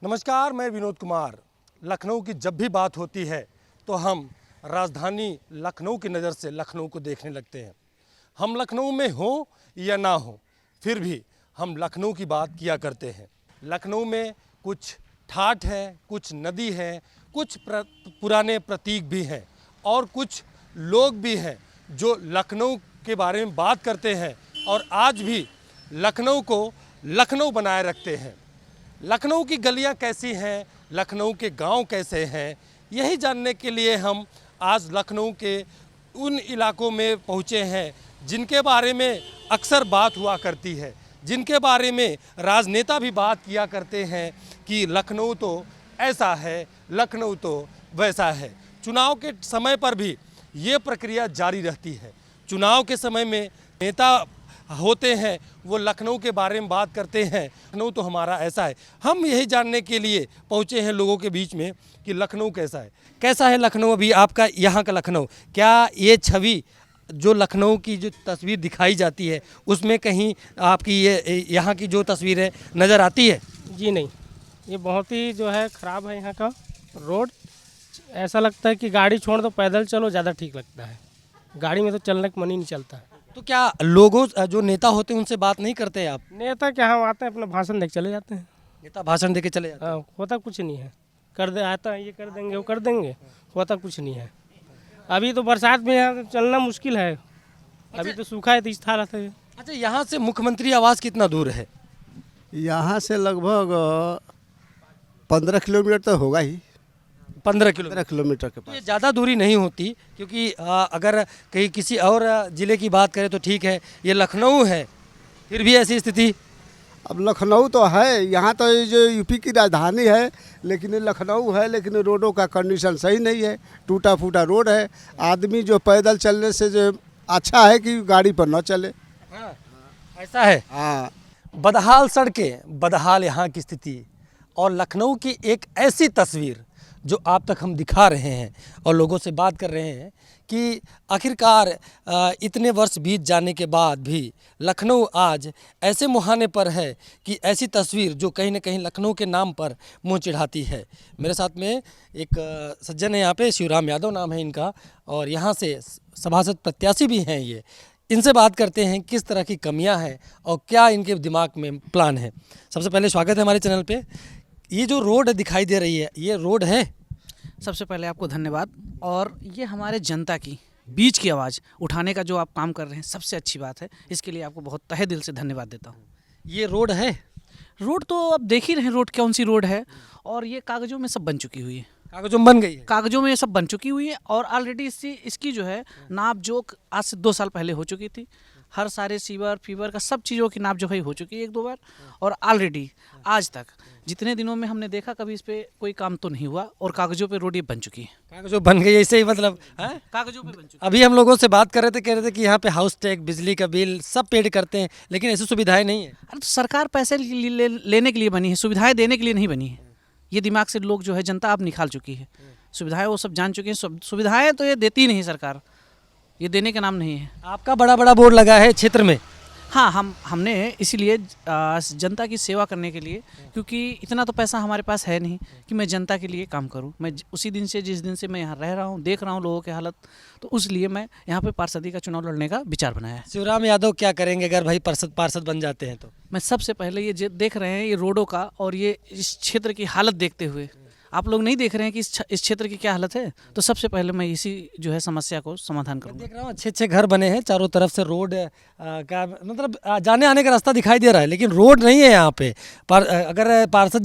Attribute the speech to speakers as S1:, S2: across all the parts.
S1: नमस्कार, मैं विनोद कुमार। लखनऊ की जब भी बात होती है तो हम राजधानी लखनऊ की नज़र से लखनऊ को देखने लगते हैं। हम लखनऊ में हों या ना हो, फिर भी हम लखनऊ की बात किया करते हैं। लखनऊ में कुछ ठाठ है, कुछ नदी है, कुछ पुराने प्रतीक भी हैं और कुछ लोग भी हैं जो लखनऊ के बारे में बात करते हैं और आज भी लखनऊ को लखनऊ बनाए रखते हैं। लखनऊ की गलियां कैसी हैं, लखनऊ के गांव कैसे हैं, यही जानने के लिए हम आज लखनऊ के उन इलाकों में पहुंचे हैं जिनके बारे में अक्सर बात हुआ करती है, जिनके बारे में राजनेता भी बात किया करते हैं कि लखनऊ तो ऐसा है, लखनऊ तो वैसा है। चुनाव के समय पर भी ये प्रक्रिया जारी रहती है। चुनाव के समय में नेता होते हैं, वो लखनऊ के बारे में बात करते हैं, लखनऊ तो हमारा ऐसा है। हम यही जानने के लिए पहुँचे हैं लोगों के बीच में कि लखनऊ कैसा है लखनऊ अभी आपका यहाँ का लखनऊ। क्या ये छवि जो लखनऊ की जो तस्वीर दिखाई जाती है उसमें कहीं आपकी ये यहाँ की जो तस्वीर है नज़र आती है?
S2: जी नहीं, ये बहुत ही जो है ख़राब है यहाँ का रोड। ऐसा लगता है कि गाड़ी छोड़ दो, पैदल चलो ज़्यादा ठीक लगता है। गाड़ी में तो चलने का मन ही नहीं चलता है।
S1: तो क्या लोगों जो नेता होते हैं उनसे बात नहीं करते आप?
S2: नेता क्या, हम आते हैं अपना भाषण दे के चले जाते हैं।
S1: नेता भाषण दे के चले जाते हैं?
S2: हाँ, होता कुछ नहीं है। कर दे आता है, ये कर देंगे, वो कर देंगे, होता कुछ नहीं है। अभी तो बरसात में यहाँ चलना मुश्किल है। अभी तो सूखा है तो इस हालत है।
S1: अच्छा, यहाँ से मुख्यमंत्री आवास कितना दूर है?
S3: यहाँ से लगभग 15 किलोमीटर तो होगा ही।
S1: 15 किलोमीटर
S3: 15 किलोमीटर के
S1: तो
S3: पास।
S1: ये ज़्यादा दूरी नहीं होती, क्योंकि अगर कहीं किसी और ज़िले की बात करें तो ठीक है, ये लखनऊ है, फिर भी ऐसी स्थिति।
S3: अब लखनऊ तो है, यहाँ तो ये जो यूपी की राजधानी है, लेकिन ये लखनऊ है, लेकिन रोडों का कंडीशन सही नहीं है, टूटा फूटा रोड है। आदमी जो पैदल चलने से जो अच्छा है कि गाड़ी पर न चले।
S1: हाँ, ऐसा है।
S3: हाँ,
S1: बदहाल सड़कें, बदहाल यहाँ की स्थिति और लखनऊ की एक ऐसी तस्वीर जो आप तक हम दिखा रहे हैं और लोगों से बात कर रहे हैं कि आखिरकार इतने वर्ष बीत जाने के बाद भी लखनऊ आज ऐसे मुहाने पर है कि ऐसी तस्वीर जो कहीं ना कहीं लखनऊ के नाम पर मुंह चिढ़ाती है। मेरे साथ में एक सज्जन है यहाँ पे, शिवराम यादव नाम है इनका, और यहाँ से सभासद प्रत्याशी भी हैं ये। इनसे बात करते हैं किस तरह की कमियां हैं और क्या इनके दिमाग में प्लान है। सबसे पहले स्वागत है हमारे चैनल पे। ये जो रोड दिखाई दे रही है, ये रोड है?
S4: सबसे पहले आपको धन्यवाद। और ये हमारे जनता की बीच की आवाज़ उठाने का जो आप काम कर रहे हैं, सबसे अच्छी बात है। इसके लिए आपको बहुत तहे दिल से धन्यवाद देता हूँ।
S1: ये रोड है?
S4: रोड तो अब देख ही रहे हैं, रोड कौन सी रोड है। और ये कागज़ों में सब बन चुकी हुई है।
S1: कागजों में बन गई है?
S4: कागज़ों में ये सब बन चुकी हुई है और ऑलरेडी इसकी जो है नाप जोख आज से 2 साल पहले हो चुकी थी। हर सारे सीवर फीवर का सब चीज़ों की नाप जोख हो चुकी है 1-2 बार। और ऑलरेडी आज तक जितने दिनों में हमने देखा, कभी इस पे कोई काम तो नहीं हुआ और कागज़ों पे रोड ये बन चुकी है।
S1: कागजों बन गई ऐसे ही, मतलब है?
S4: कागज़ों पे बन चुकी
S1: अभी हम लोगों से बात कर रहे थे, कह रहे थे कि यहाँ पे हाउस टैक्स, बिजली का बिल सब पेड करते हैं, लेकिन ऐसी सुविधाएं नहीं है।
S4: अरे तो सरकार पैसे लेने के लिए बनी है, सुविधाएं देने के लिए नहीं बनी है। ये दिमाग से लोग जो है जनता अब निकाल चुकी है। सुविधाएं वो सब जान चुके हैं। सुविधाएं तो ये देती नहीं सरकार, ये देने का नाम नहीं है।
S1: आपका बड़ा बड़ा बोर्ड लगा है क्षेत्र में।
S4: हाँ, हमने इसीलिए जनता की सेवा करने के लिए, क्योंकि इतना तो पैसा हमारे पास है नहीं कि मैं जनता के लिए काम करूं। मैं उसी दिन से, जिस दिन से मैं यहाँ रह रहा हूँ, देख रहा हूँ लोगों की हालत, तो उसलिए मैं यहाँ पे पार्षदी का चुनाव लड़ने का विचार बनाया है।
S1: शिवराम यादव क्या करेंगे अगर भाई पार्षद बन जाते हैं तो?
S4: मैं सबसे पहले ये देख रहे हैं ये रोडों का और ये इस क्षेत्र की हालत देखते हुए, आप लोग नहीं देख रहे हैं कि इस क्षेत्र की क्या हालत है, तो सबसे पहले मैं इसी जो है समस्या को समाधान करूँगा।
S1: देख रहा हूँ अच्छे अच्छे घर बने हैं, चारों तरफ से रोड का मतलब जाने आने का रास्ता दिखाई दे रहा है, लेकिन रोड नहीं है यहाँ पे। अगर पार्षद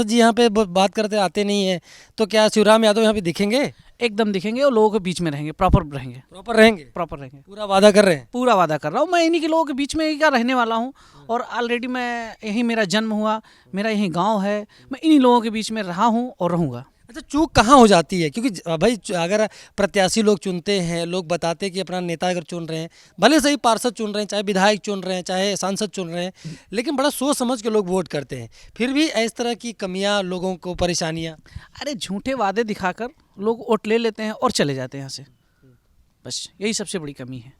S1: जी यहाँ पे बात करते आते नहीं है, तो क्या शिवराम यादव यहाँ पे दिखेंगे?
S4: एकदम दिखेंगे और लोगों के बीच में रहेंगे, प्रॉपर रहेंगे।
S1: प्रॉपर रहेंगे, पूरा वादा कर रहे हैं?
S4: पूरा वादा कर रहा हूँ। मैं इन्हीं के लोगों के बीच में ही का रहने वाला हूँ और ऑलरेडी मैं यहीं, मेरा जन्म हुआ, मेरा यहीं गांव है, मैं इन्हीं लोगों के बीच में रहा हूँ और रहूँगा।
S1: अच्छा, चूक कहाँ हो जाती है? क्योंकि भाई अगर प्रत्याशी लोग चुनते हैं, लोग बताते हैं कि अपना नेता अगर चुन रहे हैं, भले सही पार्षद चुन रहे हैं, चाहे विधायक चुन रहे हैं, चाहे सांसद चुन रहे हैं, लेकिन बड़ा सोच समझ के लोग वोट करते हैं, फिर भी इस तरह की कमियां, लोगों को परेशानियां।
S4: अरे झूठे वादे दिखाकर लोग वोट ले लेते हैं और चले जाते हैं यहाँ से, बस यही सबसे बड़ी कमी है।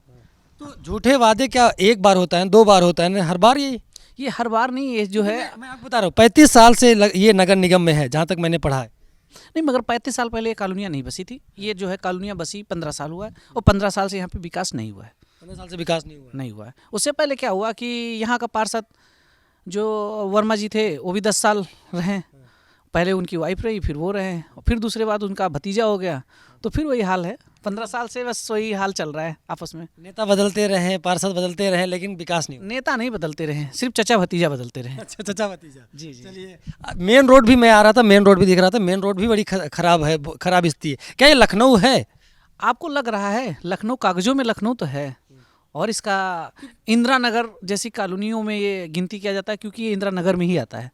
S1: तो झूठे वादे क्या एक बार होता है, 2 बार होता है, हर बार
S4: ये हर बार नहीं, ये जो है
S1: मैं आपको बता रहा हूँ 35 साल से ये नगर निगम में है, जहाँ तक मैंने पढ़ा है।
S4: नहीं, मगर 35 साल पहले ये कॉलोनियाँ नहीं बसी थी। ये जो है कॉलोनियाँ बसी 15 साल हुआ है, और 15 साल से यहाँ पे विकास नहीं हुआ है।
S1: 15 साल से विकास नहीं हुआ।
S4: नहीं हुआ है। उससे पहले क्या हुआ कि यहाँ का पार्षद जो वर्मा जी थे वो भी 10 साल रहे। पहले उनकी वाइफ रही, फिर वो रहे, और फिर दूसरे बाद उनका भतीजा हो गया, तो फिर वही हाल है। 15 साल से बस वही हाल चल रहा है आपस में।
S1: नेता बदलते रहे, पार्षद बदलते रहे, लेकिन विकास नहीं हुआ।
S4: नेता नहीं बदलते रहे, सिर्फ चचा भतीजा बदलते रहे।
S1: अच्छा, चचा भतीजा।
S4: जी जी।
S1: चलिए, मेन रोड भी मैं आ रहा था, मेन रोड भी दिख रहा था, मेन रोड भी बड़ी खराब है, खराब स्थिति है। क्या ये लखनऊ है?
S4: आपको लग रहा है लखनऊ, कागजों में लखनऊ तो है, और इसका इंदिरा नगर जैसी कॉलोनियों में ये गिनती किया जाता है, क्योंकि ये इंदिरा नगर में ही आता है।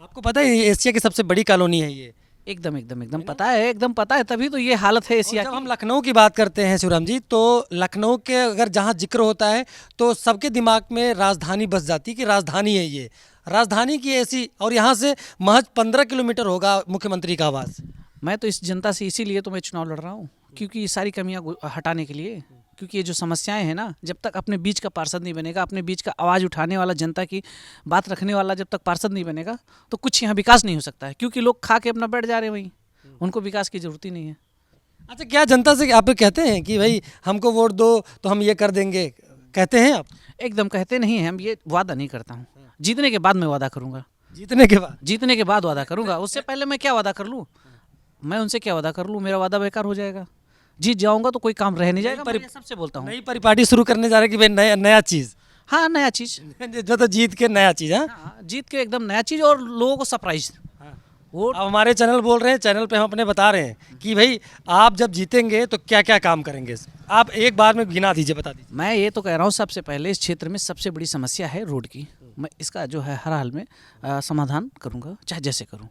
S1: आपको पता है ये एशिया की सबसे बड़ी कॉलोनी है ये?
S4: एकदम एकदम एकदम पता है, एकदम पता है, तभी तो ये हालत है एशिया
S1: जब
S4: की।
S1: हम लखनऊ की बात करते हैं शिवराम जी, तो लखनऊ के अगर जहाँ जिक्र होता है तो सबके दिमाग में राजधानी बस जाती है कि राजधानी है ये, राजधानी की ऐसी, और यहाँ से महज 15 किलोमीटर होगा मुख्यमंत्री का आवास।
S4: मैं तो इस जनता से इसीलिए तो मैं चुनाव लड़ रहा हूँ, क्योंकि ये सारी कमियाँ हटाने के लिए। क्योंकि ये जो समस्याएं हैं ना, जब तक अपने बीच का पार्षद नहीं बनेगा, अपने बीच का आवाज़ उठाने वाला, जनता की बात रखने वाला जब तक पार्षद नहीं बनेगा, तो कुछ यहाँ विकास नहीं हो सकता है। क्योंकि लोग खा के अपना बैठ जा रहे हैं वहीं, उनको विकास की ज़रूरत ही नहीं है।
S1: अच्छा, क्या जनता से आप कहते हैं कि भाई हमको वोट दो तो हम ये कर देंगे, कहते हैं आप?
S4: एकदम कहते नहीं हैं, हम ये वादा नहीं करता हूँ। जीतने के बाद मैं वादा करूँगा,
S1: जीतने के बाद?
S4: जीतने के बाद वादा करूँगा। उससे पहले मैं क्या वादा कर लूँ? मैं उनसे क्या वादा कर लूँ? मेरा वादा बेकार हो जाएगा। जीत जाऊँगा तो कोई काम रह नहीं जाएगा। मैं ये सबसे बोलता हूँ।
S1: नई परिपाटी शुरू करने जा रहे हैं कि भाई नया चीज़।
S4: हाँ, नया चीज़।
S1: जो तो जीत के नया चीज़। हाँ,
S4: हाँ, जीत के एकदम नया चीज़, और लोगों को सरप्राइज। वो
S1: अब हमारे चैनल बोल रहे हैं, चैनल पे हम अपने बता रहे हैं कि भाई आप जब जीतेंगे तो क्या क्या काम करेंगे, आप एक बार में गिना दीजिए, बता दीजिए।
S4: मैं ये तो कह रहा हूँ, सबसे पहले इस क्षेत्र में सबसे बड़ी समस्या है रोड की। मैं इसका जो है हर हाल में समाधान करूँगा, चाहे जैसे करूँ।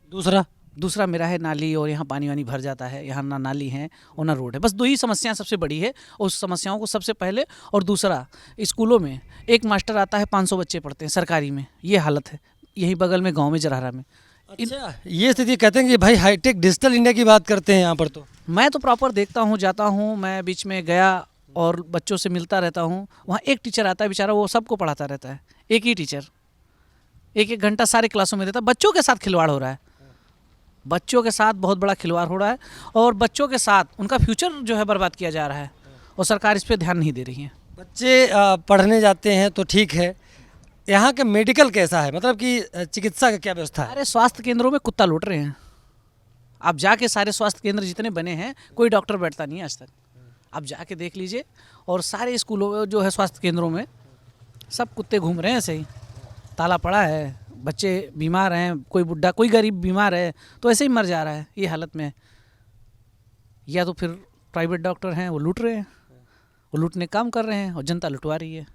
S4: दूसरा मेरा है नाली, और यहाँ पानी वानी भर जाता है, यहाँ ना नाली है और ना रोड है। बस दो ही समस्याएं सबसे बड़ी है, और उस समस्याओं को सबसे पहले। और दूसरा, स्कूलों में एक मास्टर आता है, 500 बच्चे पढ़ते हैं सरकारी में, ये हालत है। यही बगल में गांव में जरारा में।
S1: अच्छा, ये स्थिति कहते हैं कि भाई हाईटेक डिजिटल इंडिया की बात करते हैं यहाँ पर। तो
S4: मैं तो प्रॉपर देखता हूँ, जाता हूँ, मैं बीच में गया और बच्चों से मिलता रहता हूँ। वहाँ एक टीचर आता है बेचारा, वो सबको पढ़ाता रहता है। एक ही टीचर 1-1 घंटा सारे क्लासों में देता है। बच्चों के साथ खिलवाड़ हो रहा है, बच्चों के साथ बहुत बड़ा खिलवाड़ हो रहा है, और बच्चों के साथ उनका फ्यूचर जो है बर्बाद किया जा रहा है, और सरकार इस पर ध्यान नहीं दे रही है।
S1: बच्चे पढ़ने जाते हैं तो ठीक है, यहाँ के मेडिकल कैसा है, मतलब कि चिकित्सा का क्या व्यवस्था है?
S4: सारे स्वास्थ्य केंद्रों में कुत्ता लूट रहे हैं। आप जाके सारे स्वास्थ्य केंद्र जितने बने हैं, कोई डॉक्टर बैठता नहीं है आज तक। आप जाके देख लीजिए, और सारे स्कूलों में जो है स्वास्थ्य केंद्रों में सब कुत्ते घूम रहे हैं, सही ताला पड़ा है, बच्चे बीमार हैं, कोई बुढ़ा कोई गरीब बीमार है तो ऐसे ही मर जा रहा है। ये हालत में या तो फिर प्राइवेट डॉक्टर हैं, वो लूट रहे हैं, वो लूटने काम कर रहे हैं, और जनता लुटवा रही है।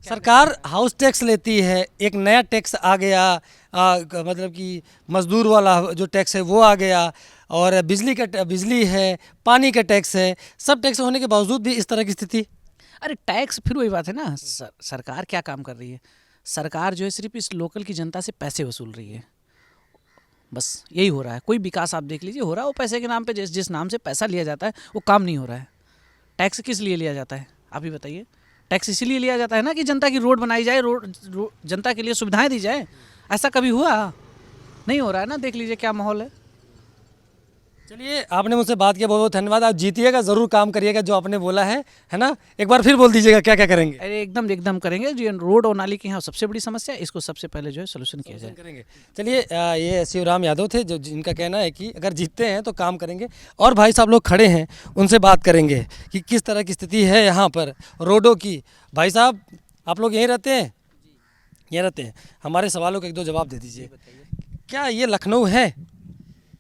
S1: सरकार हाउस टैक्स लेती है, एक नया टैक्स आ गया, मतलब कि मजदूर वाला जो टैक्स है वो आ गया, और बिजली है, पानी का टैक्स है, सब टैक्स होने के बावजूद भी इस तरह की स्थिति।
S4: अरे टैक्स, फिर वही बात है ना, सरकार क्या काम कर रही है? सरकार जो है सिर्फ इस लोकल की जनता से पैसे वसूल रही है, बस यही हो रहा है। कोई विकास आप देख लीजिए हो रहा है, वो पैसे के नाम पे जिस नाम से पैसा लिया जाता है वो काम नहीं हो रहा है। टैक्स किस लिए लिया जाता है, आप ही बताइए? टैक्स इसीलिए लिया जाता है ना कि जनता की रोड बनाई जाए, जनता के लिए सुविधाएं दी जाए। ऐसा कभी हुआ? नहीं हो रहा है ना, देख लीजिए क्या माहौल है।
S1: चलिए, आपने मुझसे बात किया, बहुत बहुत धन्यवाद। आप जीतिएगा, ज़रूर काम करिएगा जो आपने बोला है ना? एक बार फिर बोल दीजिएगा क्या क्या करेंगे।
S4: अरे एकदम करेंगे। जो रोड और नाली की यहाँ सबसे बड़ी समस्या है, इसको सबसे पहले जो है सोल्यूशन किया जाए।
S1: करेंगे। चलिए, ये शिवराम यादव थे, जो जिनका कहना है कि अगर जीतते हैं तो काम करेंगे। और भाई साहब लोग खड़े हैं, उनसे बात करेंगे कि किस तरह की स्थिति है यहाँ पर रोडों की। भाई साहब, आप लोग यहीं रहते हैं? यहीं रहते हैं। हमारे सवालों का 1-2 जवाब दे दीजिए। क्या ये लखनऊ है?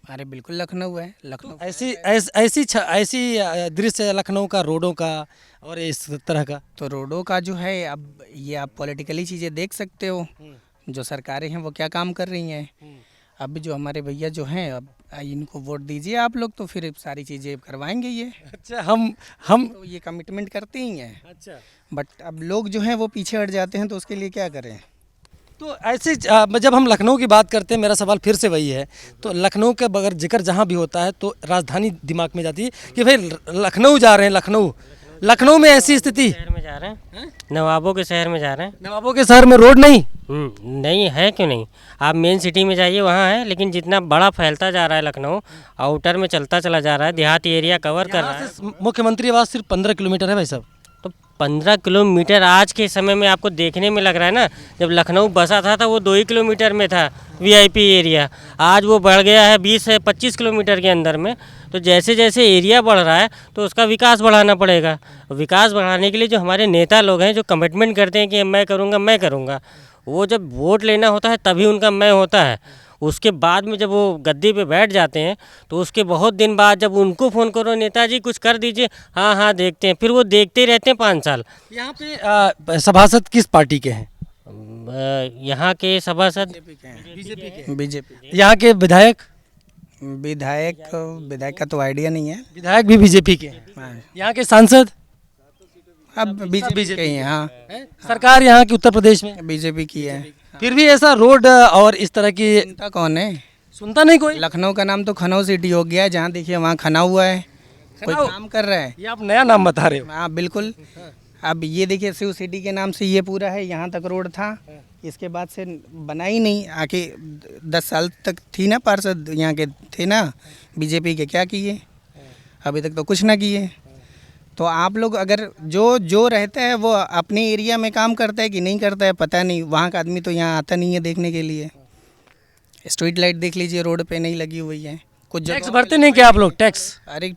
S5: अरे बिल्कुल लखनऊ है। लखनऊ
S1: तो ऐसी दृश्य है लखनऊ का, रोडों का और इस तरह का।
S5: तो रोडों का जो है, अब ये आप पॉलिटिकली चीज़ें देख सकते हो, जो सरकारें हैं वो क्या काम कर रही हैं। अब जो हमारे भैया जो हैं, अब इनको वोट दीजिए आप लोग, तो फिर सारी चीज़ें करवाएंगे ये।
S1: अच्छा, हम
S5: तो ये कमिटमेंट करते ही हैं।
S1: अच्छा,
S5: बट अब लोग जो हैं वो पीछे हट जाते हैं, तो उसके लिए क्या करें?
S1: तो ऐसे जब हम लखनऊ की बात करते हैं, मेरा सवाल फिर से वही है, तो लखनऊ के बगैर जिक्र जहाँ भी होता है तो राजधानी दिमाग में जाती है कि भाई लखनऊ जा रहे हैं, लखनऊ लखनऊ में ऐसी स्थिति,
S2: शहर में जा रहे हैं, नवाबों के शहर में जा रहे हैं।
S1: नवाबों के शहर में रोड नहीं,
S2: नहीं है, क्यों नहीं। आप मेन सिटी में जाइए, वहाँ है, लेकिन जितना बड़ा फैलता जा रहा है लखनऊ, आउटर में चलता चला जा रहा है, देहाती एरिया कवर कर रहा है।
S1: मुख्यमंत्री आवास सिर्फ 15 किलोमीटर है भाई साहब।
S2: तो 15 किलोमीटर आज के समय में आपको देखने में लग रहा है ना, जब लखनऊ बसा था वो 2 ही किलोमीटर में था वीआईपी एरिया, आज वो बढ़ गया है 20 से 25 किलोमीटर के अंदर में। तो जैसे जैसे एरिया बढ़ रहा है तो उसका विकास बढ़ाना पड़ेगा। विकास बढ़ाने के लिए जो हमारे नेता लोग हैं, जो कमिटमेंट करते हैं कि मैं करूँगा, वो जब वोट लेना होता है तभी उनका मैं होता है। उसके बाद में जब वो गद्दी पे बैठ जाते हैं तो उसके बहुत दिन बाद जब उनको फ़ोन करो, नेताजी कुछ कर दीजिए, हाँ हाँ देखते हैं, फिर वो देखते ही रहते हैं 5 साल।
S1: यहाँ पे सभासद किस पार्टी के हैं?
S2: यहाँ के सभासद
S5: बीजेपी।
S1: यहाँ के विधायक
S5: विधायक का तो आइडिया नहीं है।
S1: विधायक भी बीजेपी के हैं।
S5: हाँ।
S1: यहाँ के सांसद
S5: अब बीजेपी के ही हैं। हाँ,
S1: सरकार यहाँ की उत्तर प्रदेश में
S5: बीजेपी की है।
S1: फिर भी ऐसा रोड और इस तरह की
S5: जनता कौन है?
S1: सुनता नहीं कोई।
S5: लखनऊ का नाम तो खनऊ सिटी हो गया है, जहाँ देखिए वहाँ खना हुआ है, कोई
S1: खनाऊ?
S5: काम कर रहा है।
S1: ये आप नया नाम बता रहे हो।
S5: हाँ बिल्कुल। अब ये देखिए शिव सिटी के नाम से ये पूरा है, यहाँ तक रोड था, इसके बाद से बना ही नहीं। आके 10 साल तक थी ना पार्षद, यहाँ के थे ना बीजेपी के, क्या किए? अभी तक तो कुछ ना किए। तो आप लोग अगर जो रहता है वो अपने एरिया में काम करता है कि नहीं करता है पता नहीं। वहाँ का आदमी तो यहाँ आता नहीं है देखने के लिए। स्ट्रीट लाइट देख लीजिए, रोड पे नहीं लगी हुई है। कुछ
S1: टैक्स
S5: जगहों
S1: भरते नहीं क्या आप लोग? टैक्स
S5: अरे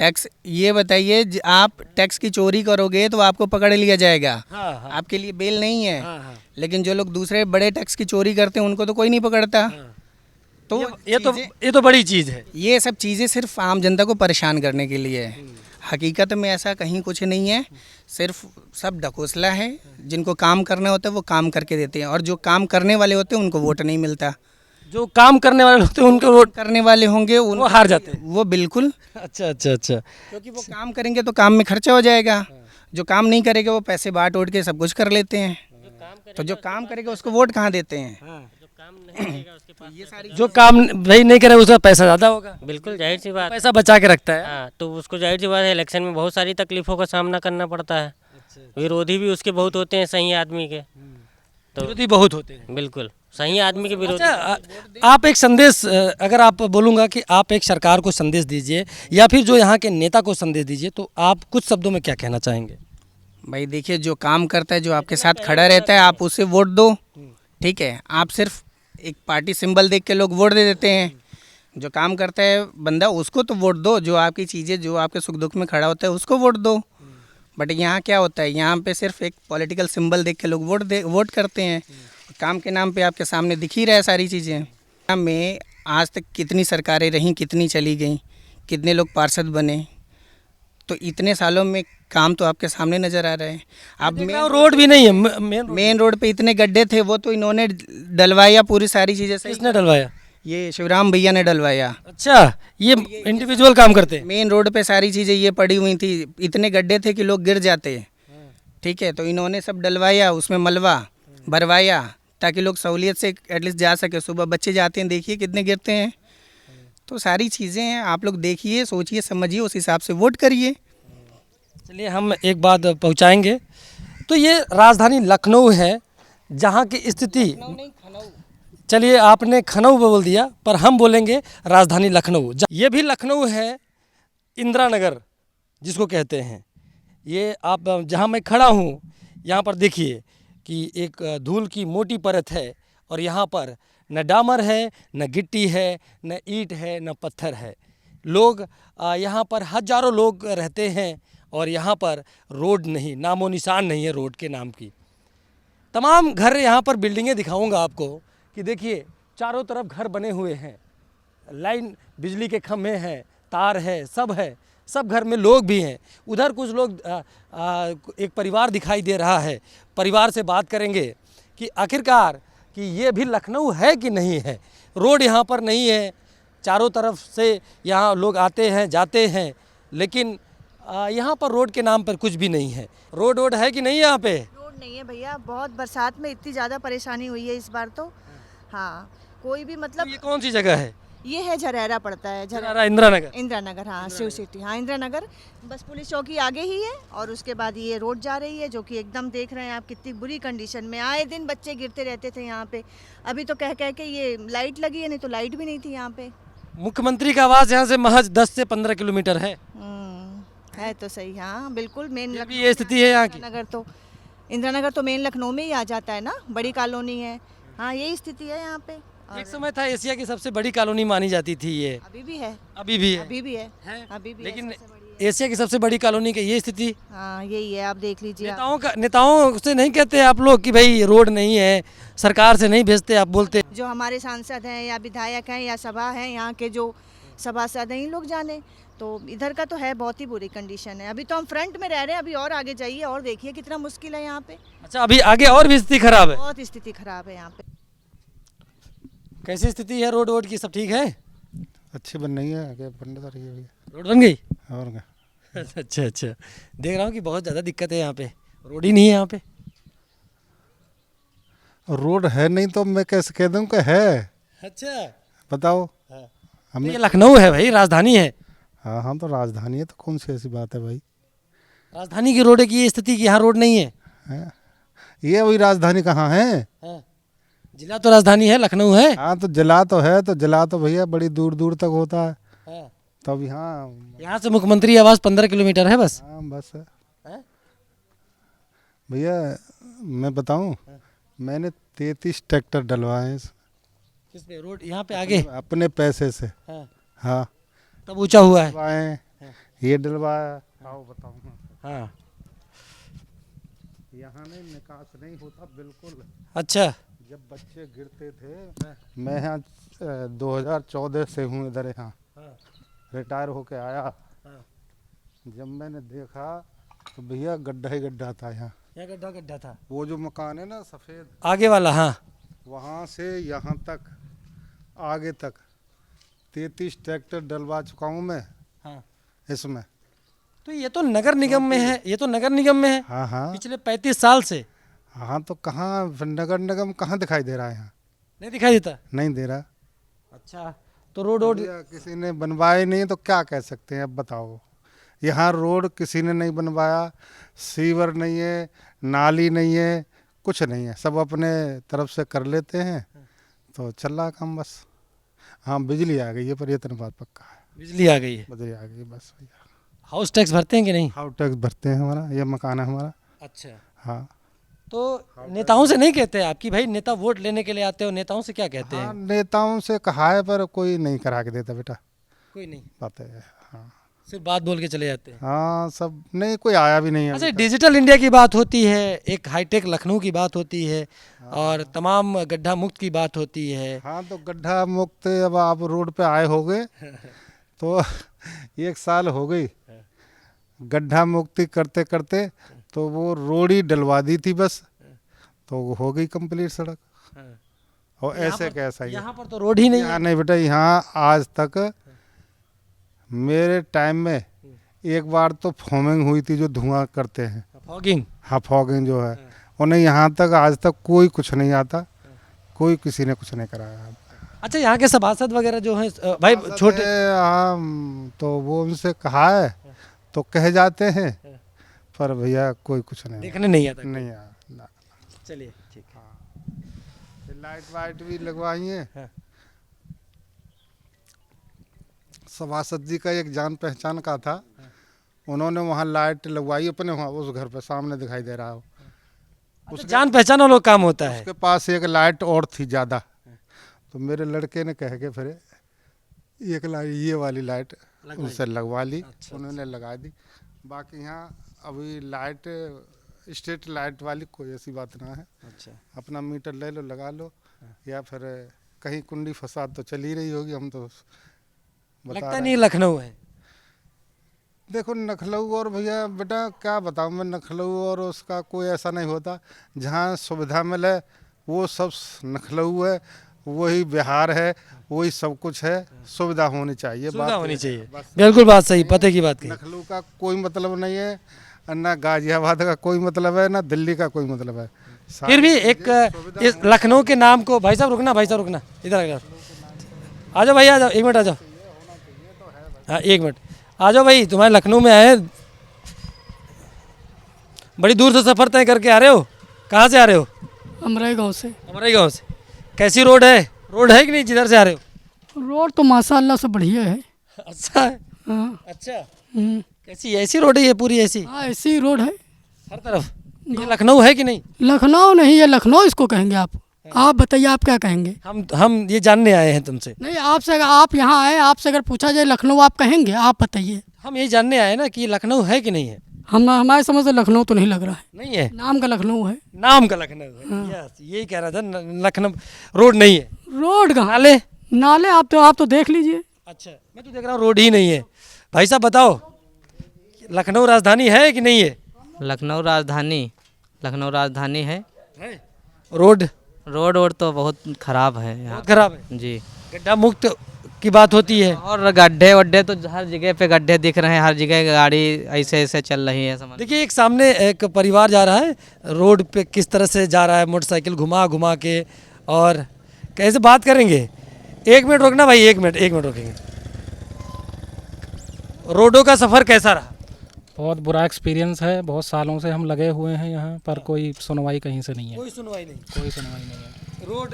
S5: टैक्स, ये बताइए आप टैक्स की चोरी करोगे तो आपको पकड़ लिया जाएगा।
S1: हाँ, हाँ।
S5: आपके लिए बेल नहीं है।
S1: हाँ, हाँ।
S5: लेकिन जो लोग दूसरे बड़े टैक्स की चोरी करते हैं उनको तो कोई नहीं पकड़ता। तो
S1: ये तो बड़ी चीज़ है।
S5: ये सब चीज़ें सिर्फ आम जनता को परेशान करने के लिए है। हकीकत में ऐसा कहीं कुछ नहीं है, सिर्फ सब ढकोसला है। जिनको काम करना होता है वो काम करके देते हैं, और जो काम करने वाले होते हैं उनको वोट नहीं मिलता।
S1: जो काम करने वाले होते हैं उनको वोट
S5: करने वाले होंगे
S1: वो हार जाते हैं।
S5: वो बिल्कुल,
S1: अच्छा अच्छा अच्छा।
S5: क्योंकि वो काम करेंगे तो काम में खर्चा हो जाएगा। जो काम नहीं करेगा वो पैसे बांट उठ के सब कुछ कर लेते हैं। तो जो काम करेगा उसको वोट कहाँ देते हैं?
S1: जो काम भाई नहीं करे उसका पैसा ज़्यादा होगा,
S2: बिल्कुल जाहिर सी बात।
S1: पैसा बचा के रखता है।
S2: हाँ, तो उसको जाहिर सी बात है, इलेक्शन में बहुत सारी तकलीफों का सामना करना पड़ता है। विरोधी भी उसके बहुत होते हैं, सही आदमी के। तो
S1: विरोधी बहुत होते हैं।
S2: बिल्कुल सही आदमी के विरोधी।
S1: अच्छा, आप एक संदेश, अगर आप बोलूँगा कि आप एक सरकार को संदेश दीजिए या फिर जो यहाँ के नेता को संदेश दीजिए, तो आप कुछ शब्दों में क्या कहना चाहेंगे?
S5: भाई देखिए, जो काम करता है, जो आपके साथ खड़ा रहता है, आप उसे वोट दो। ठीक है, आप सिर्फ एक पार्टी सिंबल देख के लोग वोट दे देते हैं। जो काम करता है बंदा उसको तो वोट दो, जो आपकी चीज़ें, जो आपके सुख दुख में खड़ा होता है उसको वोट दो। बट यहाँ क्या होता है, यहाँ पे सिर्फ एक पॉलिटिकल सिंबल देख के लोग वोट करते हैं। काम के नाम पे आपके सामने दिख ही रहा है सारी चीज़ें। में आज तक कितनी सरकारें रहीं, कितनी चली गई, कितने लोग पार्षद बने, तो इतने सालों में काम तो आपके सामने नज़र आ रहा है। अब
S1: रोड भी नहीं है,
S5: मेन रोड पे इतने गड्ढे थे, वो तो इन्होंने डलवाया, पूरी सारी चीज़ें सही।
S1: किसने डलवाया?
S5: ये शिवराम भैया ने डलवाया।
S1: अच्छा, ये इंडिविजुअल काम करते हैं।
S5: मेन रोड पे सारी चीज़ें ये पड़ी हुई थी, इतने गड्ढे थे कि लोग गिर जाते। ठीक है, तो इन्होंने सब डलवाया, उसमें मलबा भरवाया ताकि लोग सहूलियत से एटलीस्ट जा सके। सुबह बच्चे जाते हैं, देखिए कितने गिरते हैं। तो सारी चीज़ें हैं, आप लोग देखिए, सोचिए, समझिए, उस हिसाब से वोट करिए।
S1: चलिए, हम एक बात पहुंचाएंगे। तो ये राजधानी लखनऊ है, जहां की स्थिति, चलिए आपने खनऊ बोल दिया, पर हम बोलेंगे राजधानी लखनऊ। ये भी लखनऊ है, इंदिरा नगर जिसको कहते हैं। ये आप जहां मैं खड़ा हूं, यहाँ पर देखिए कि एक धूल की मोटी परत है, और यहाँ पर न डामर है, न गिट्टी है, न ईंट है, न पत्थर है। लोग यहाँ पर हजारों लोग रहते हैं, और यहाँ पर रोड नहीं, नामो निशान नहीं है रोड के नाम की। तमाम घर यहाँ पर बिल्डिंगें दिखाऊंगा आपको कि देखिए चारों तरफ घर बने हुए हैं, लाइन बिजली के खंभे हैं, तार है, सब घर में लोग भी हैं। उधर कुछ लोग एक परिवार दिखाई दे रहा है। परिवार से बात करेंगे कि आखिरकार कि ये भी लखनऊ है कि नहीं है। रोड यहाँ पर नहीं है, चारों तरफ से यहाँ लोग आते हैं जाते हैं, लेकिन यहाँ पर रोड के नाम पर कुछ भी नहीं है। रोड है कि नहीं यहाँ पे?
S6: रोड नहीं है भैया, बहुत बरसात में इतनी ज़्यादा परेशानी हुई है इस बार तो। हाँ, कोई भी मतलब
S1: ये कौन सी जगह है?
S6: ये है झरेरा पड़ता है,
S1: झरेरा इंदिरा नगर।
S6: इंदिरा नगर, हाँ शिव सिटी, हाँ इंदिरा नगर। बस पुलिस चौकी आगे ही है और उसके बाद ये रोड जा रही है जो कि एकदम देख रहे हैं आप कितनी बुरी कंडीशन में। आए दिन बच्चे गिरते रहते थे यहाँ पे। अभी तो कह कह के ये लाइट लगी है, नहीं तो लाइट भी नहीं थी यहाँ पे।
S1: मुख्यमंत्री का आवास यहाँ से महज 10 से 15 किलोमीटर है।
S6: है तो सही, हाँ बिल्कुल। मेन
S1: फिर भी ये स्थिति है यहाँ की।
S6: नगर तो इंदिरा नगर तो मेन लखनऊ में ही आ जाता है ना, बड़ी कॉलोनी है। हाँ यही स्थिति है यहाँ पे।
S1: एक समय था एशिया की सबसे बड़ी कॉलोनी मानी जाती थी ये।
S6: अभी भी है,
S1: अभी भी है।
S6: अभी भी है,
S1: है?
S6: अभी भी
S1: लेकिन
S6: है, सबसे बड़ी है।
S1: एशिया की सबसे बड़ी कॉलोनी की ये स्थिति।
S6: हाँ यही है, आप देख लीजिए।
S1: नेताओं से नहीं कहते आप लोग कि भाई रोड नहीं है, सरकार से नहीं भेजते, आप बोलते
S6: जो हमारे सांसद हैं या विधायक हैं या सभा हैं, यहाँ के जो सभासद हैं, इन लोग जाने। तो इधर का तो है बहुत ही बुरी कंडीशन है। अभी तो हम फ्रंट में रह रहे हैं, अभी और आगे जाइए और देखिए कितना मुश्किल है यहाँ पे।
S1: अच्छा, अभी आगे और भी स्थिति खराब है।
S6: बहुत स्थिति खराब है यहाँ पे।
S1: कैसी स्थिति है रोड की? सब ठीक है?
S7: अच्छी बन रही है, आगे बन तो रही है भैया।
S1: रोड बन गई?
S7: और क्या।
S1: अच्छा, देख रहा हूँ कि बहुत ज़्यादा दिक्कत है यहाँ पे, रोड ही नहीं है यहाँ पे।
S7: रोड है नहीं तो मैं कैसे कह दूँ कि है?
S1: अच्छा,
S7: बताओ।
S1: तो
S7: हमें
S1: ये लखनऊ है भाई, राजधानी है।
S7: हाँ हाँ, तो राजधानी है, तो कौन सी ऐसी बात है भाई?
S1: राजधानी की रोड की ये स्थिति कि यहाँ रोड नहीं है।
S7: हैं? ये वही राजधानी कहाँ है?
S1: हाँ। जिला तो राजधानी है, लखनऊ है।
S7: हाँ तो जिला तो है, तो जिला तो भैया बड़ी दूर दूर तक होता है।
S1: हाँ।
S7: तब यहाँ
S1: से मुख्यमंत्री आवास 15 किलोमीटर है बस।
S7: हाँ बस है
S1: हैं?
S7: भैया। मैं बताऊँ, मैंने 33 ट्रैक्टर डलवाए हैं
S1: किस पे? रोड यहाँ पे आगे
S7: अपने पैसे से।
S1: हाँ।
S7: हाँ
S1: तब ऊंचा हुआ है।
S7: डलवाए, ये डलवाया। आओ बताऊँ।
S1: हाँ।
S7: यहाँ नहीं निकास नहीं होता बिल्कुल।
S1: अच्छा।
S7: जब बच्चे गिरते थे, मैं यहाँ 2014 से हूँ इधर यहाँ। रिटायर होके आया। जब मैंने देखा तो भैया गड्ढा ही गड्ढा था यहाँ।
S1: गड्ढा था।
S7: वो जो मकान है ना सफ़ेद
S1: आगे वाला, हाँ,
S7: वहाँ से यहाँ तक आगे तक 33 ट्रैक्टर डलवा चुका हूँ मैं।
S1: हाँ।
S7: इसमें
S1: तो ये तो नगर निगम में है, ये तो नगर निगम में है।
S7: हाँ हाँ
S1: पिछले 35 साल से।
S7: हाँ, तो कहाँ नगर निगम कहाँ दिखाई दे रहा है? यहाँ
S1: नहीं दिखाई देता।
S7: नहीं दे रहा।
S1: अच्छा, तो रोड
S7: भैया किसी ने बनवाए नहीं तो क्या कह सकते हैं? अब बताओ। यहाँ रोड किसी ने नहीं बनवाया, सीवर नहीं है, नाली नहीं है, कुछ नहीं है, सब अपने तरफ से कर लेते हैं तो चल रहा काम बस। हाँ बिजली आ गई है, पर ये तो बात पक्का है,
S1: बिजली आ गई है।
S7: बिजली आ गई बस भैया।
S1: हाउस टैक्स भरते हैं कि नहीं?
S7: हाउस टैक्स भरते हैं, हमारा ये मकान है हमारा।
S1: अच्छा,
S7: हाँ।
S1: तो नेताओं से नहीं कहते आप कि भाई नेता वोट लेने के लिए आते हो, नेताओं से क्या कहते
S7: हाँ
S1: हैं?
S7: नेताओं से कहा है पर कोई नहीं करा के देता बेटा।
S1: कोई नहीं,
S7: बात है। हाँ
S1: सिर्फ बात बोल के चले जाते हैं।
S7: हाँ, सब नहीं, कोई आया भी नहीं है।
S1: अच्छा, डिजिटल इंडिया की बात होती है, एक हाईटेक लखनऊ की बात होती है, और तमाम गड्ढा मुक्त की बात होती है।
S7: हाँ तो गड्ढा मुक्त, अब आप रोड पे आए होगे तो 1 साल हो गई गड्ढा मुक्ति करते करते, तो वो रोड ही डलवा दी थी बस, तो हो गई कंप्लीट सड़क। और ऐसे कैसा ही
S1: यहाँ पर तो रोड ही नहीं है।
S7: यहाँ नहीं बेटा, यहाँ आज तक मेरे टाइम में एक बार तो फॉर्मिंग हुई थी जो धुआं करते हैं,
S1: फॉगिंग।
S7: हाँ फॉगिंग जो है, उन्हें यहाँ तक आज तक कोई कुछ नहीं आता, कोई किसी ने कुछ नहीं कराया।
S1: अच्छा, यहाँ के सभासद वगैरह जो हैं भाई छोटे,
S7: हाँ तो वो उनसे कहा है तो कह जाते हैं, पर भैया कोई कुछ नहीं
S1: देखने नहीं आता।
S7: नहीं आया ना।
S1: चलिए ठीक है।
S7: लाइट वाइट भी लगवाई है। सभासद जी का एक जान पहचान का था, उन्होंने वहाँ लाइट लगवाई अपने वहाँ उस घर पे, सामने दिखाई दे रहा हो।
S1: अच्छा, जान पहचान वालों का काम होता है।
S7: उसके पास एक लाइट और थी ज़्यादा, तो मेरे लड़के ने कह के फिर एक लाइट, ये वाली लाइट उनसे लगवा ली। उन्होंने लगा दी। बाकी यहाँ अभी लाइट स्ट्रीट लाइट वाली कोई ऐसी बात ना है।
S1: अच्छा,
S7: अपना मीटर ले लो, लगा लो, या फिर कहीं कुंडी फसाद तो चल ही रही होगी, हम तो
S1: लगता नहीं लखनऊ है।
S7: देखो लखनऊ और भैया बेटा क्या बताऊँ मैं, लखनऊ और उसका कोई ऐसा नहीं होता। जहाँ सुविधा मिले वो सब लखनऊ है, वही बिहार है, वही सब कुछ है। सुविधा होनी चाहिए,
S1: सुविधा
S7: बात
S1: होनी
S7: ये है।
S1: चाहिए।
S7: बस
S1: बिल्कुल बात सही, पते की बात कही।
S7: लखनऊ का कोई मतलब नहीं है, ना गाजियाबाद का कोई मतलब है, ना दिल्ली का कोई मतलब है।
S1: फिर भी एक इस लखनऊ के नाम को, भाई साहब रुकना, भाई साहब रुकना, इधर आ जाओ भाई, आ जाओ, 1 मिनट आ जाओ। हाँ 1 मिनट आ जाओ भाई, तुम्हारे लखनऊ में आए, बड़ी दूर से सफ़र तय करके आ रहे हो, कहाँ से आ रहे हो?
S8: अमराई गांव से।
S1: हमारे गाँव से। कैसी रोड है कि नहीं जिधर से आ रहे हो?
S8: रोड तो माशाल्लाह से बढ़िया है।
S1: अच्छा है।
S8: हाँ।
S1: अच्छा,
S8: हम्म।
S1: कैसी ऐसी रोड है ये पूरी ऐसी
S8: हाँ ऐसी ही रोड है।
S1: हर तरफ? ये लखनऊ है कि नहीं?
S8: लखनऊ नहीं है, लखनऊ इसको कहेंगे आप बताइए, आप क्या कहेंगे?
S1: हम ये जानने आए हैं तुमसे।
S8: नहीं आपसे, अगर आप यहाँ आए, आपसे अगर पूछा जाए लखनऊ आप कहेंगे? आप बताइए।
S1: हम ये जानने आए ना कि ये लखनऊ है कि नहीं है।
S8: हमारे समझ से लखनऊ तो नहीं लग रहा है।
S1: नहीं है,
S8: नाम का लखनऊ है।
S1: नाम का लखनऊ है। यस, यही कह रहा था, लखनऊ रोड नहीं है।
S8: रोड कहाँ?
S1: नाले?
S8: नाले आप तो देख लीजिए।
S1: अच्छा, मैं तो देख रहा हूँ रोड ही नहीं है। भाई साहब बताओ, लखनऊ राजधानी है कि नहीं है?
S9: लखनऊ राजधानी है।
S1: रोड
S9: तो बहुत ख़राब है यहाँ।
S1: बहुत खराब है
S9: जी।
S1: गड्ढा मुक्त की बात होती है।
S9: और गड्ढे वड्ढे तो हर जगह पे गड्ढे दिख रहे हैं, हर जगह गाड़ी ऐसे ऐसे चल रही है, समझ।
S1: देखिए एक सामने एक परिवार जा रहा है, रोड पे किस तरह से जा रहा है, मोटरसाइकिल घुमा घुमा के, और कैसे बात करेंगे। 1 मिनट रुकना भाई, 1 मिनट रुकेंगे। रोडों का सफ़र कैसा रहा?
S10: बहुत बुरा एक्सपीरियंस है। बहुत सालों से हम लगे हुए हैं यहाँ पर, कोई सुनवाई कहीं से नहीं है।
S1: कोई सुनवाई नहीं।
S10: कोई सुनवाई नहीं है।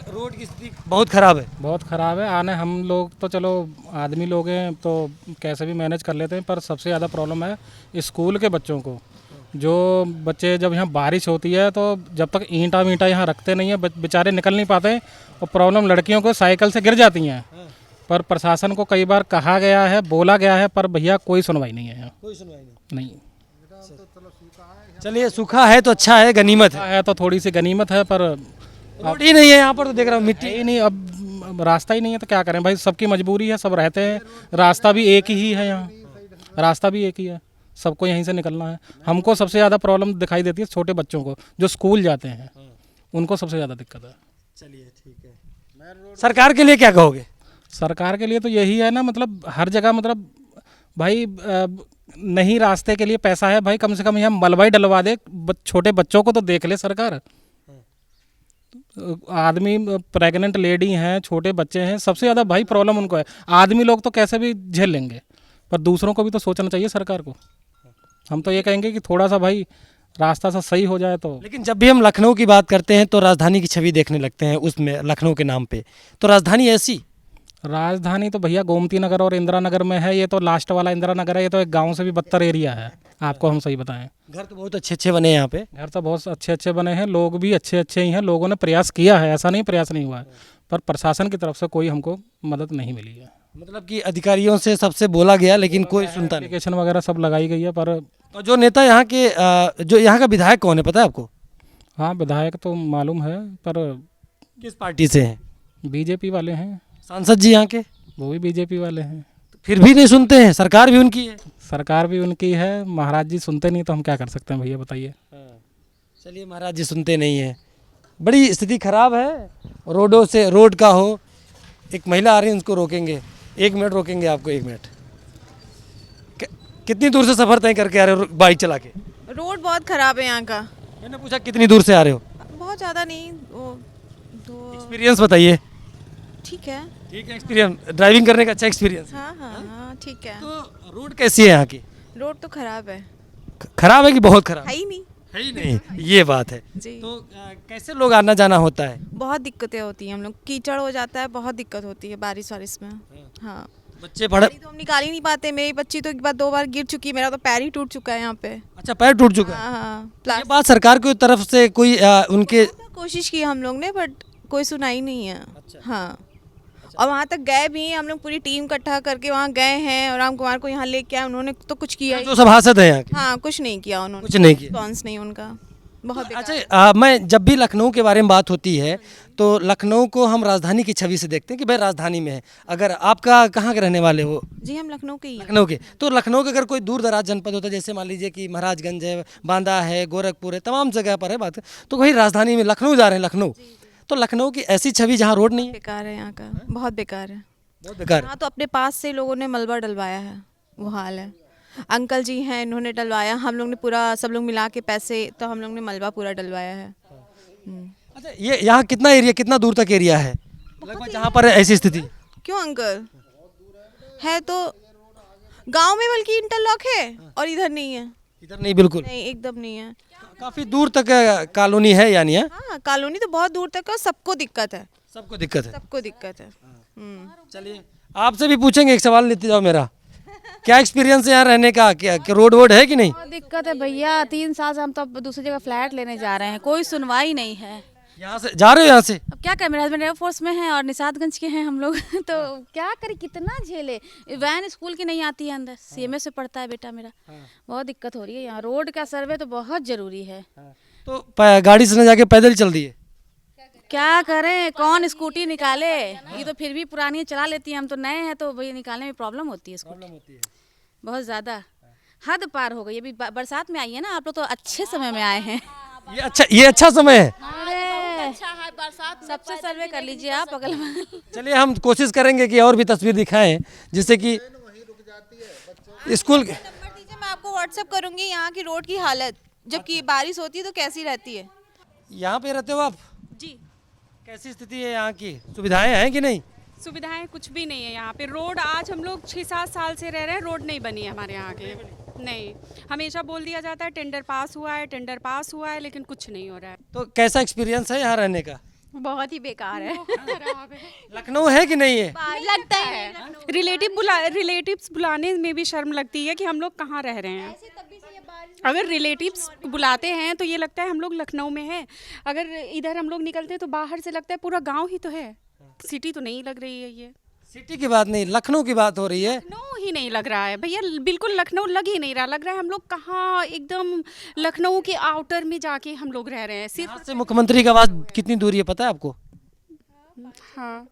S1: रोड की स्थिति बहुत ख़राब है।
S10: बहुत ख़राब है। आने हम लोग तो चलो आदमी लोग हैं तो कैसे भी मैनेज कर लेते हैं, पर सबसे ज़्यादा प्रॉब्लम है स्कूल के बच्चों को। जो बच्चे जब यहाँ बारिश होती है तो जब तक ईंटा वींटा यहाँ रखते नहीं है बेचारे निकल नहीं पाते। और प्रॉब्लम लड़कियों को साइकिल से गिर जाती हैं। पर प्रशासन को कई बार कहा गया है, बोला गया है, पर भैया कोई सुनवाई नहीं है यहाँ।
S1: कोई सुनवाई नहीं।
S10: नहीं।
S1: चलिए सूखा है तो अच्छा है, गनीमत
S10: है तो थोड़ी सी गनीमत है, पर
S1: रोड ही नहीं है यहाँ पर, तो देख रहा हूँ मिट्टी
S10: ही नहीं। अब रास्ता ही नहीं है तो क्या करें भाई, सबकी मजबूरी है, सब रहते हैं। रास्ता भी एक ही है यहाँ, रास्ता भी एक ही है, सबको यहीं से निकलना है। हमको सबसे ज़्यादा प्रॉब्लम दिखाई देती है छोटे बच्चों को जो स्कूल जाते हैं, उनको सबसे ज़्यादा दिक्कत है।
S1: चलिए ठीक है। सरकार के लिए क्या कहोगे?
S10: सरकार के लिए तो यही है ना, मतलब हर जगह, मतलब भाई नहीं रास्ते के लिए पैसा है भाई, कम से कम यहाँ मलबा ही डलवा दे, छोटे बच्चों को तो देख ले सरकार। आदमी प्रेग्नेंट लेडी हैं, छोटे बच्चे हैं, सबसे ज़्यादा भाई प्रॉब्लम उनको है। आदमी लोग तो कैसे भी झेल लेंगे, पर दूसरों को भी तो सोचना चाहिए सरकार को। हम तो ये कहेंगे कि थोड़ा सा भाई रास्ता सा सही हो जाए तो।
S1: लेकिन जब भी हम लखनऊ की बात करते हैं तो राजधानी की छवि देखने लगते हैं उसमें, लखनऊ के नाम पे। तो राजधानी ऐसी?
S10: राजधानी तो भैया गोमती नगर और इंदिरा नगर में है। ये तो लास्ट वाला इंदिरा नगर है, ये तो एक गांव से भी बदतर एरिया है, आपको हम सही बताएं।
S1: घर तो बहुत अच्छे अच्छे बने हैं यहाँ पे।
S10: घर तो बहुत अच्छे अच्छे बने हैं, लोग भी अच्छे अच्छे ही हैं, लोगों ने प्रयास किया है, ऐसा नहीं प्रयास नहीं हुआ है, पर प्रशासन की तरफ से कोई हमको मदद नहीं मिली है।
S1: मतलब कि अधिकारियों से सबसे बोला गया लेकिन कोई सुनता नहीं।
S10: एप्लीकेशन वगैरह सब लगाई गई है, पर
S1: और जो नेता यहाँ के, जो यहाँ का विधायक कौन है पता है आपको?
S10: हाँ विधायक तो मालूम है, पर
S1: किस पार्टी से हैं?
S10: बीजेपी वाले हैं।
S1: सांसद जी यहाँ के?
S10: वो भी बीजेपी वाले हैं।
S1: फिर भी नहीं सुनते हैं, सरकार भी उनकी है।
S10: सरकार भी उनकी है, महाराज जी सुनते नहीं तो हम क्या कर सकते हैं भैया बताइए।
S1: चलिए महाराज जी सुनते नहीं है, बड़ी स्थिति खराब है रोडों से। रोड का हो, एक महिला आ रही है उनको रोकेंगे, 1 मिनट रोकेंगे आपको, 1 मिनट। कितनी दूर से सफ़र तय करके आ रहे हो बाइक चला के?
S11: रोड बहुत ख़राब है यहाँ का।
S1: मैंने पूछा कितनी दूर से आ रहे हो?
S11: बहुत ज़्यादा नहीं,
S1: एक्सपीरियंस बताइए।
S11: ठीक है।
S1: ठीक है, एक्सपीरियंस, ड्राइविंग करने का अच्छा एक्सपीरियंस।
S11: हाँ ठीक है।
S1: तो रोड कैसी है यहाँ की?
S11: रोड तो ख़राब है।
S1: खराब है कि बहुत खराब?
S11: है ही नहीं।
S1: है ही नहीं, ये बात है
S11: जी।
S1: तो कैसे लोग आना जाना होता है?
S11: बहुत दिक्कतें होती हैं, हम लोग कीचड़ हो जाता है, बहुत दिक्कत होती है बारिश वारिश में। हाँ
S1: बच्चे पढ़
S11: तो हम निकाल ही नहीं पाते। मेरी बच्ची तो एक बार 2 बार गिर चुकी है, मेरा तो पैर ही टूट चुका है यहाँ पे।
S1: अच्छा, पैर टूट चुका है?
S11: हाँ।
S1: ये बात सरकार की तरफ से कोई उनके
S11: कोशिश की हम लोग ने, बट कोई सुनाई नहीं है। हाँ, और वहाँ तक गए भी हैं हम लोग, पूरी टीम इकट्ठा करके वहाँ गए हैं और राम कुमार को यहाँ लेके आए, उन्होंने तो कुछ किया ही।
S1: जो सभासद है यहाँ के?
S11: हाँ, कुछ नहीं किया उन्होंने,
S1: कुछ नहीं किया,
S11: रिस्पॉन्स नहीं उनका, बहुत बेकार।
S1: अच्छा, मैं जब भी लखनऊ के बारे में बात होती है तो लखनऊ को हम राजधानी की छवि से देखते हैं कि भाई राजधानी में है। अगर आपका कहाँ के रहने वाले हो?
S11: जी हम लखनऊ के ही।
S1: लखनऊ के। तो लखनऊ के अगर कोई दूर दराज जनपद होता है, जैसे मान लीजिए कि महाराजगंज है, बांदा है, गोरखपुर है, तमाम जगह पर है बात, तो वही राजधानी में लखनऊ जा रहे हैं। लखनऊ तो लखनऊ की ऐसी छवि जहाँ रोड नहीं है,
S11: बेकार है यहाँ का, बहुत बेकार है,
S1: बहुत बेकार।
S11: हाँ, तो अपने पास से लोगों ने मलबा डलवाया है, वो हाल है। अंकल जी हैं, इन्होंने डलवाया, हम लोग ने पूरा, सब लोग मिला के पैसे, तो हम लोग ने मलबा पूरा डलवाया है।
S1: अच्छा, ये यहाँ कितना एरिया, कितना दूर तक एरिया है लगभग जहाँ पर ऐसी स्थिति?
S11: क्यों अंकल? है तो गांव में बल्कि इंटरलॉक है और इधर नहीं है।
S1: इधर नहीं, बिल्कुल
S11: नहीं, एकदम नहीं है।
S1: काफ़ी दूर तक कॉलोनी है यानी है?
S11: हाँ, कॉलोनी तो बहुत दूर तक है, सबको दिक्कत है।
S1: सबको दिक्कत है।
S11: सबको दिक्कत है।
S1: चलिए आपसे भी पूछेंगे, एक सवाल लेते जाओ मेरा। क्या एक्सपीरियंस है यहाँ रहने का? क्या रोड वोड है कि नहीं?
S12: बहुत दिक्कत है भैया, 3 साल से हम तो अब दूसरी जगह फ्लैट लेने जा रहे हैं, कोई सुनवाई नहीं है।
S1: यहाँ से जा रहे हो? यहाँ से
S12: अब क्या करें, मेरे हस्बैंड एयरफोर्स में हैं और निषादगंज के हैं हम लोग तो क्या करें, कितना झेले। वैन स्कूल की नहीं आती है अंदर, सीएमएस से पढ़ता है बेटा मेरा। बहुत दिक्कत हो रही है यहाँ, रोड का सर्वे तो बहुत जरूरी है।
S1: तो गाड़ी से न जाके पैदल ही चल दिए?
S12: क्या करें, कौन स्कूटी निकाले? ये तो फिर भी पुरानी चला लेती है, हम तो नए हैं तो वही निकालने में प्रॉब्लम होती है। स्कूटी बहुत ज़्यादा हद पार हो गई। अभी बरसात में आई है ना, आप लोग तो अच्छे समय में आए हैं।
S1: ये अच्छा समय है।
S12: अच्छा है, बरसात सबसे सर्वे कर लीजिए आप अगल बगल।
S1: चलिए हम कोशिश करेंगे कि और भी तस्वीर दिखाएं, जिससे कि स्कूल
S11: नंबर दीजिए, मैं आपको व्हाट्सएप करूंगी यहाँ की रोड की हालत, जबकि बारिश होती है तो कैसी रहती है।
S1: यहाँ पे रहते हो आप?
S13: जी।
S1: कैसी स्थिति है यहाँ की? सुविधाएं हैं कि नहीं?
S13: सुविधाएं कुछ भी नहीं है यहाँ पे। रोड आज हम लोग 6-7 साल से रह रहे हैं, रोड नहीं बनी है हमारे यहाँ के। नहीं, हमेशा बोल दिया जाता है टेंडर पास हुआ है, टेंडर पास हुआ है, लेकिन कुछ नहीं हो रहा है।
S1: तो कैसा एक्सपीरियंस है यहाँ रहने का?
S13: बहुत ही बेकार है।
S1: लखनऊ है कि नहीं है?
S13: लगता है रिलेटिव्स बुलाने में भी शर्म लगती है कि हम लोग कहाँ रह रहे हैं। अगर रिलेटिव्स बुलाते हैं तो ये लगता है हम लोग लखनऊ में हैं, अगर इधर हम लोग निकलते हैं तो बाहर से लगता है पूरा गांव ही तो है, सिटी तो नहीं लग रही है। ये
S1: सिटी की बात नहीं, लखनऊ की बात हो रही है।
S13: लखनऊ ही नहीं लग रहा है भैया, बिल्कुल लखनऊ लग ही नहीं रहा। लग रहा है हम लोग कहाँ एकदम लखनऊ के आउटर में जाके हम लोग रह रहे हैं।
S1: यहाँ से मुख्यमंत्री का आवास कितनी दूरी है पता है आपको?
S13: हाँ,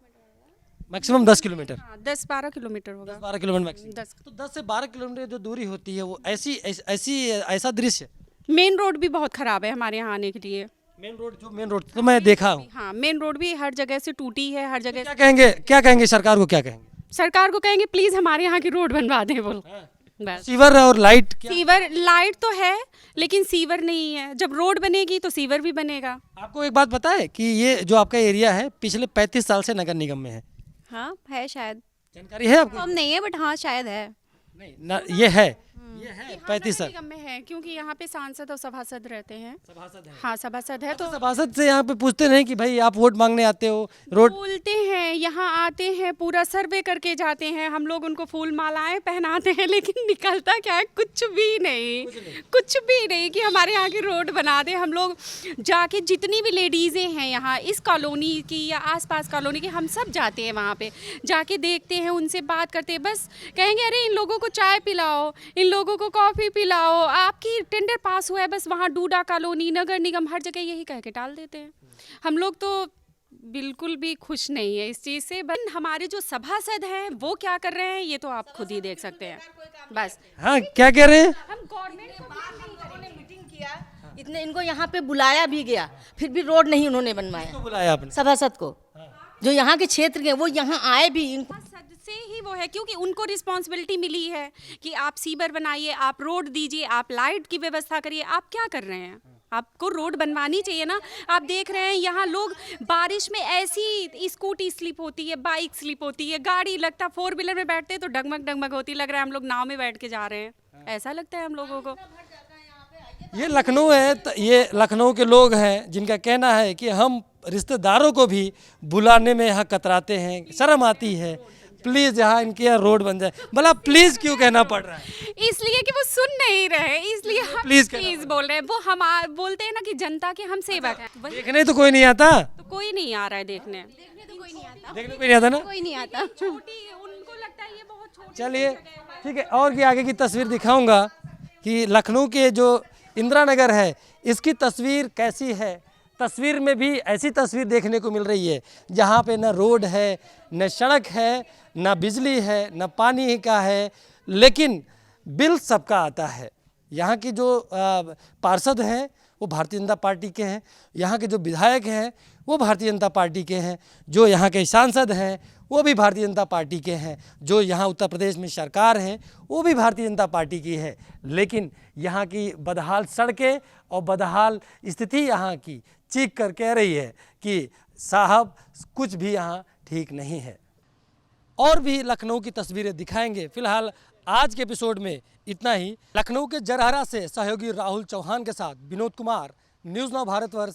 S1: मैक्सिमम 10 किलोमीटर।
S13: 10-12 किलोमीटर होगा।
S1: 12 किलोमीटर मैक्सिमम।
S13: 10
S1: तो 10 से 12 किलोमीटर जो दूरी होती है वो ऐसा दृश्य।
S13: मेन रोड भी बहुत खराब है हमारे यहाँ आने के लिए।
S1: मेन रोड तो मैं देखा हूँ।
S13: हाँ, मेन रोड भी हर जगह से टूटी है, हर जगह।
S1: क्या कहेंगे सरकार को? क्या कहेंगे?
S13: सरकार को कहेंगे प्लीज हमारे यहाँ की रोड बनवा दें बोल। बस।
S1: सीवर और लाइट?
S13: सीवर लाइट तो है लेकिन सीवर नहीं है। जब रोड बनेगी तो सीवर भी बनेगा।
S1: आपको एक बात पता है कि ये जो आपका एरिया है पिछले 35 साल से नगर निगम में है?
S11: हाँ है, शायद
S1: जानकारी है आपको?
S11: कम नहीं है बट हाँ शायद है।
S1: नहीं ना, ये है 35 साल
S13: निगम में है क्योंकि यहाँ पे सांसद और सभासद रहते हैं। सभासद है। हाँ, सभासद है। तो
S1: सभासद से यहाँ पे पूछते नहीं कि भाई आप वोट मांगने आते हो? रोड
S13: बोलते हैं, यहाँ आते हैं, पूरा सर्वे करके जाते हैं, हम लोग उनको फूल मालाएं पहनाते हैं, लेकिन निकलता क्या है? कुछ भी नहीं, कुछ भी नहीं कि हमारे यहाँ की रोड बना दे। हम लोग जाके जितनी भी लेडीज़ें हैं यहाँ इस कॉलोनी की या आसपास कॉलोनी की, हम सब जाते हैं वहाँ पे, जाके देखते हैं, उनसे बात करते हैं। बस कहेंगे अरे इन लोगों को चाय पिलाओ, इन लोगों को कॉफ़ी पिलाओ, आपकी टेंडर पास हुआ है। बस वहाँ डूडा कॉलोनी, नगर निगम, हर जगह यही कह के टाल देते हैं। हम लोग तो बिल्कुल भी खुश नहीं है इस चीज़ से। बस हमारे जो सभासद हैं वो क्या कर रहे हैं ये तो आप खुद ही देख सकते हैं। बस।
S1: हाँ, क्या कह रहे हैं?
S13: हम गवर्नमेंट
S14: ने मीटिंग किया, इतने इनको यहाँ पे बुलाया भी गया, फिर भी रोड नहीं उन्होंने बनवाया।
S1: बुलाया आपने?
S14: सभासद को, जो यहाँ के क्षेत्र के, वो यहाँ आए भी। इनको
S13: से ही वो है क्योंकि उनको रिस्पॉन्सिबिलिटी मिली है कि आप सीवर बनाइए, आप रोड दीजिए, आप लाइट की व्यवस्था करिए। आप क्या कर रहे हैं? आपको रोड बनवानी चाहिए ना। आप देख रहे हैं यहाँ लोग बारिश में ऐसी स्कूटी स्लिप होती है, बाइक स्लिप होती है, गाड़ी लगता 4 व्हीलर में बैठते तो डगमग डगमग होती, लग रहा है हम लोग नाव में बैठ के जा रहे हैं, ऐसा लगता है हम लोगों को।
S1: ये लखनऊ है, ये लखनऊ के लोग हैं जिनका कहना है कि हम रिश्तेदारों को भी बुलाने में यहाँ कतराते हैं, शर्म आती है। प्लीज यहाँ इनके यहाँ रोड बन जाए। भला प्लीज क्यों कहना पड़ रहा है?
S13: इसलिए कि वो सुन नहीं रहे, इसलिए हम प्लीज बोल रहे हैं। वो हम बोलते हैं ना कि जनता के हम सेवक हैं।
S1: देखने तो कोई नहीं आता?
S13: तो कोई नहीं आ रहा है देखने
S14: तो कोई नहीं आता।
S1: देखने कोई नहीं आता ना?
S14: कोई नहीं आता।
S13: उनको लगता है ये बहुत छोटी।
S1: चलिए ठीक है, और भी आगे की तस्वीर दिखाऊंगा कि लखनऊ के जो इंदिरा नगर है इसकी तस्वीर कैसी है। तस्वीर में भी ऐसी तस्वीर देखने को मिल रही है जहाँ पे न रोड है, न सड़क है, न बिजली है, न पानी का है, लेकिन बिल सबका आता है। यहाँ की जो पार्षद हैं वो भारतीय जनता पार्टी के हैं, यहाँ के जो विधायक हैं वो भारतीय जनता पार्टी के हैं, जो यहाँ के सांसद हैं वो भी भारतीय जनता पार्टी के हैं, जो यहाँ उत्तर प्रदेश में सरकार हैं वो भी भारतीय जनता पार्टी की है। लेकिन यहाँ की बदहाल सड़कें और बदहाल स्थिति यहाँ की चीख कर कह रही है कि साहब कुछ भी यहाँ ठीक नहीं है। और भी लखनऊ की तस्वीरें दिखाएंगे। फिलहाल आज के एपिसोड में इतना ही। लखनऊ के जरहरा से सहयोगी राहुल चौहान के साथ विनोद कुमार, न्यूज़ नाउ भारतवर्ष।